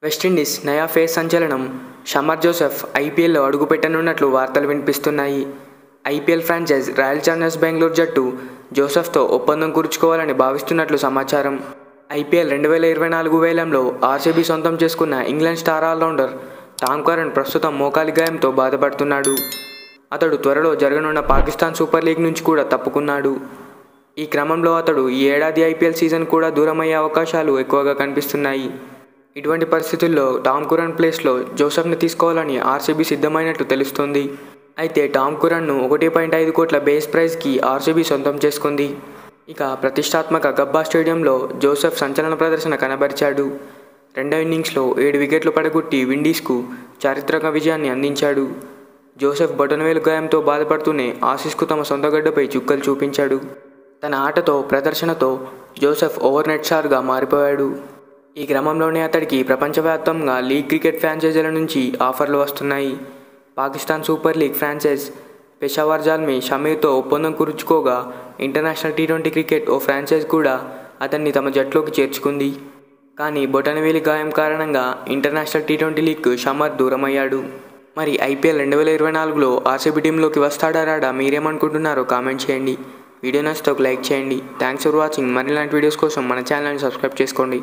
West Indies నయా face సంచలనం Shamar Joseph ఐపీఎల్లో అడుగుపెట్టనున్నట్లు వార్తలు వినిపిస్తున్నాయి. IPL franchise royal Challengers Bengaluru జట్టు జోసెఫ్తో ఒప్పందం కుదుర్చుకోవాలని భావిస్తున్నట్లు సమాచారం. ఐపీఎల్ 2024 వేలంలో ఆర్సీబీ సొంతం చేసుకున్న England star allrounder Tom Curran ప్రస్తుతం మోకాలి గాయంతో బాధపడుతున్నాడు. అతడు త్వరలో జరగనున్న పాకిస్తాన్ సూపర్ లీగ్ నుంచి కూడా తప్పుకున్నాడు. ఈ క్రమంలో అతడు ఈ ఏడాది ఐపీఎల్ సీజన్ కూడా దూరమయ్యే అవకాశాలు ఎక్కువగా కనిపిస్తున్నాయి. ఇటువంటి పరిస్థితుల్లో టామ్ కరన్ ప్లేస్లో జోసెఫ్ను తీసుకోవాలని ఆర్సీబీ సిద్ధమైనట్లు తెలుస్తోంది. అయితే టామ్ కరన్ను 1.5 కోట్ల బేస్ ప్రైజ్కి ఆర్సీబీ సొంతం చేసుకుంది. ఇక ప్రతిష్టాత్మక గబ్బా స్టేడియంలో జోసెఫ్ సంచలన ప్రదర్శన కనబరిచాడు. రెండో ఇన్నింగ్స్లో 7 వికెట్లు పడగొట్టి విండీస్కు చారిత్రక విజయాన్ని అందించాడు. జోసెఫ్ బొటనవేలు గాయంతో బాధపడుతూనే ఆసీస్కు తమ సొంత గడ్డపై చుక్కలు చూపించాడు. తన ఆటతో ప్రదర్శనతో జోసెఫ్ ఓవర్నెట్ స్టార్గా మారిపోయాడు. ఈ క్రమంలోనే అతడికి ప్రపంచవ్యాప్తంగా లీగ్ క్రికెట్ ఫ్రాంచైజీల నుంచి ఆఫర్లు వస్తున్నాయి. Pakistan Super League franchise Peshawar Zalmi షమీర్తో ఒప్పందం కుదుర్చుకోగా ఇంటర్నేషనల్ టీ20 క్రికెట్ ఓ ఫ్రాంచైజ్ కూడా అతన్ని తమ జట్లోకి చేర్చుకుంది. కానీ బొటనవేలి గాయం కారణంగా ఇంటర్నేషనల్ టీ20 లీగ్కు షమర్ దూరమయ్యాడు. మరి ఐపీఎల్ 2024లో ఆర్సీబీ టీంలోకి వస్తాడా రాడా మీరేమనుకుంటున్నారో కామెంట్ చేయండి. వీడియో నచ్చితే ఒక లైక్ చేయండి. Thanks for watching. మరిలాంటి వీడియోస్ కోసం మన ఛానల్ని సబ్స్క్రైబ్ చేసుకోండి.